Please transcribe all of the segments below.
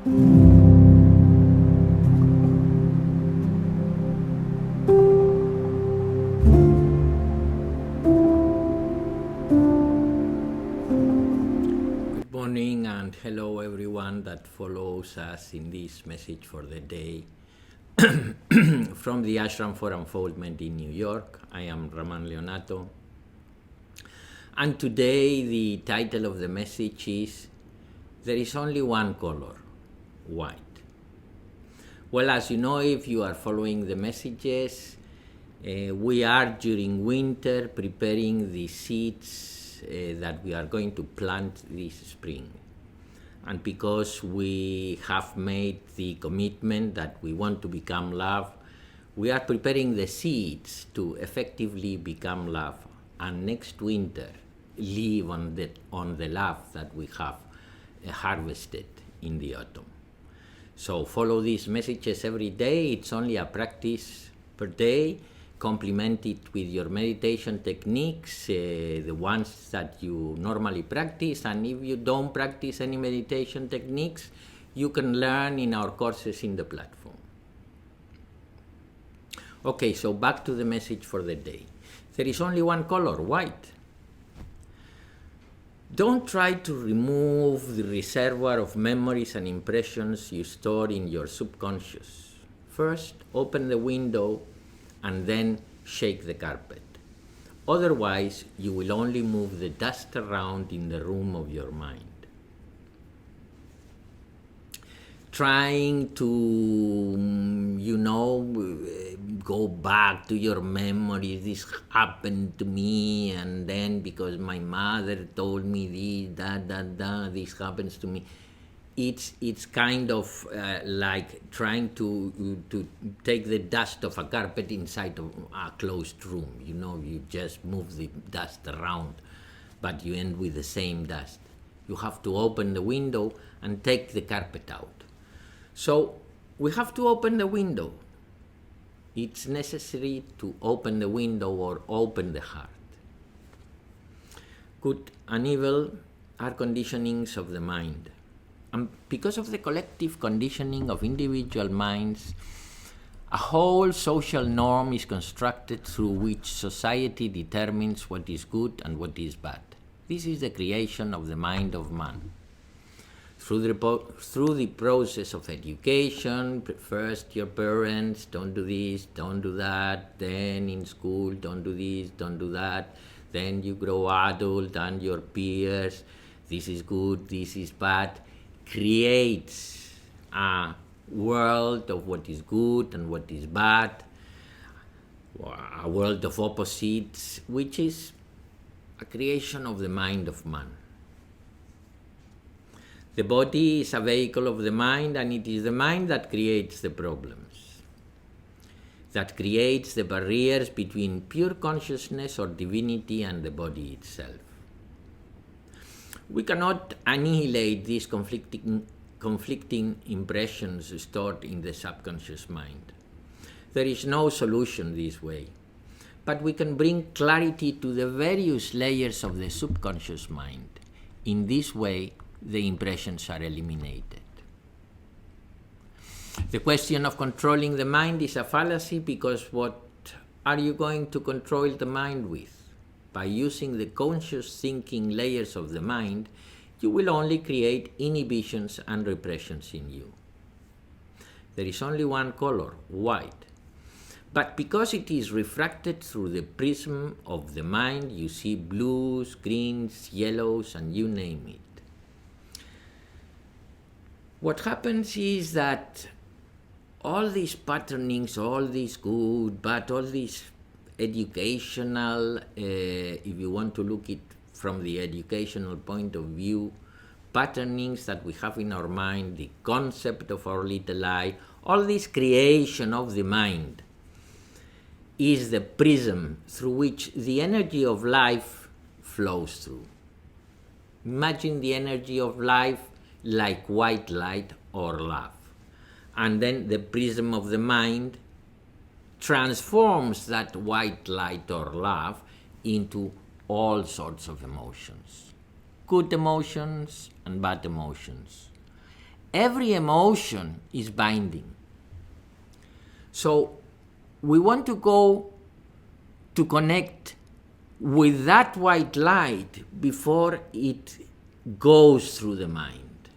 Good morning and hello everyone that follows us in this message for the day from the Ashram for Unfoldment in New York. I am Raman Leonato, and today the title of the message is There is only one color, white. Well, as you know, if you are following the messages, we are during winter preparing the seeds that we are going to plant this spring. And because we have made the commitment that we want to become love, we are preparing the seeds to effectively become love, and next winter live on the love that we have harvested in the autumn. So follow these messages every day. It's only a practice per day. Complement it with your meditation techniques, the ones that you normally practice. And if you don't practice any meditation techniques, you can learn in our courses in the platform. Okay, so back to the message for the day. There is only one color, white. Don't try to remove the reservoir of memories and impressions you store in your subconscious. First, open the window and then shake the carpet. Otherwise, you will only move the dust around in the room of your mind. Trying to, go back to your memories, this happened to me, and then because my mother told me this, this happens to me. It's kind of like trying to take the dust of a carpet inside of a closed room. You just move the dust around, but you end with the same dust. You have to open the window and take the carpet out. So we have to open the window. It's necessary to open the window or open the heart. Good and evil are conditionings of the mind. And because of the collective conditioning of individual minds, a whole social norm is constructed through which society determines what is good and what is bad. This is the creation of the mind of man. Through the process of education, first your parents, don't do this, don't do that, then in school, don't do this, don't do that, then you grow adult and your peers, this is good, this is bad, creates a world of what is good and what is bad, a world of opposites, which is a creation of the mind of man. The body is a vehicle of the mind, and it is the mind that creates the problems, that creates the barriers between pure consciousness or divinity and the body itself. We cannot annihilate these conflicting impressions stored in the subconscious mind. There is no solution this way, but we can bring clarity to the various layers of the subconscious mind. In this way, the impressions are eliminated. The question of controlling the mind is a fallacy, because what are you going to control the mind with? By using the conscious thinking layers of the mind, you will only create inhibitions and repressions in you. There is only one color, white. But because it is refracted through the prism of the mind, you see blues, greens, yellows, and you name it. What happens is that all these patternings, all these good, but all these educational, if you want to look it from the educational point of view, patternings that we have in our mind, the concept of our little I, all this creation of the mind is the prism through which the energy of life flows through. Imagine the energy of life like white light or love. And then the prism of the mind transforms that white light or love into all sorts of emotions. Good emotions and bad emotions. every emotion is binding. So we want to go to connect with that white light before it goes through the mind.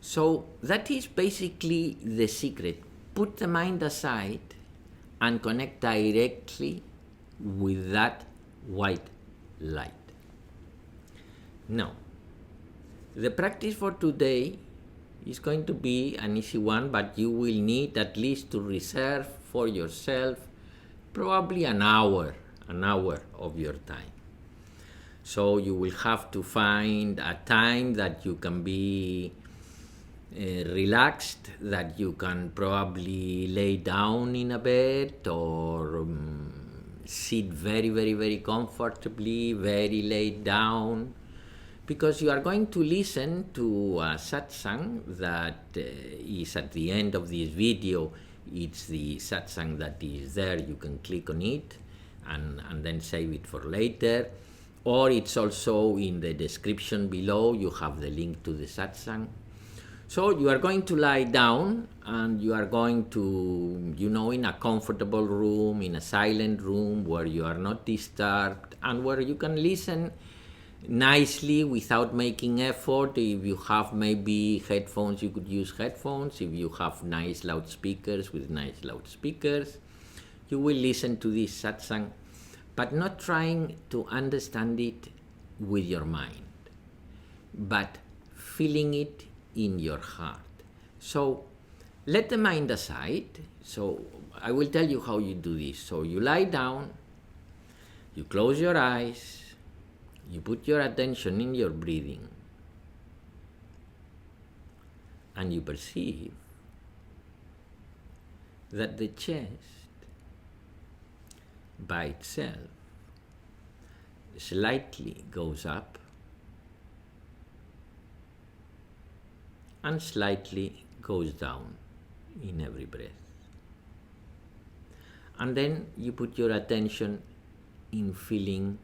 So that is basically the secret. Put the mind aside and connect directly with that white light. Now, the practice for today is going to be an easy one, but you will need at least to reserve for yourself probably an hour of your time. So you will have to find a time that you can be relaxed, that you can probably lay down in a bed or sit very, very, very comfortably, very laid down, because you are going to listen to a satsang that is at the end of this video. It's the satsang that is there. You can click on it and then save it for later. Or it's also in the description below. You have the link to the satsang. So you are going to lie down and you are going to, in a comfortable room, in a silent room where you are not disturbed and where you can listen nicely without making effort. If you have maybe headphones, you could use headphones. If you have nice loudspeakers, with nice loudspeakers, you will listen to this satsang, but not trying to understand it with your mind, but feeling it in your heart. So let the mind aside. So I will tell you how you do this. So you lie down, you close your eyes, you put your attention in your breathing, and you perceive that the chest by itself slightly goes up and slightly goes down in every breath. And then you put your attention in feeling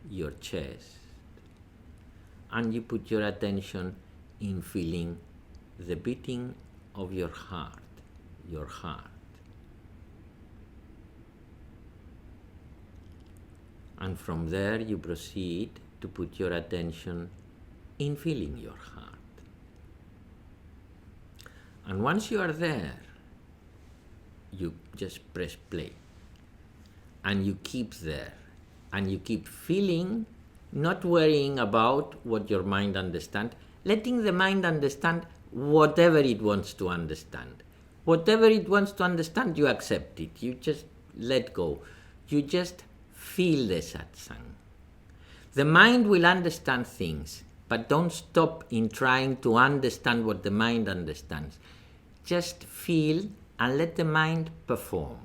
your chest, and you put your attention in feeling the beating of your heart. And from there you proceed to put your attention in feeling your heart. And once you are there, you just press play and you keep there and you keep feeling, not worrying about what your mind understands, letting the mind understand whatever it wants to understand. Whatever it wants to understand, you accept it. You just let go. You just feel the satsang. The mind will understand things, but don't stop in trying to understand what the mind understands. Just feel and let the mind perform.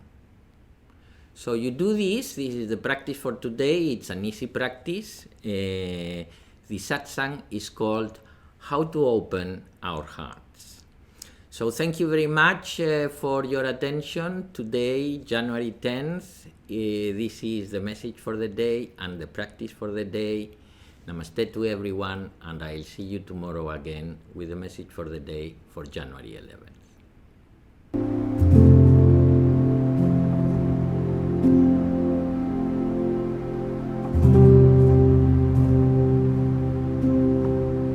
So you do this is the practice for today. It's an easy practice. The satsang is called How to Open Our Hearts. So thank you very much for your attention. Today, January 10th, this is the message for the day and the practice for the day. Namaste to everyone, and I'll see you tomorrow again with the message for the day for January 11th.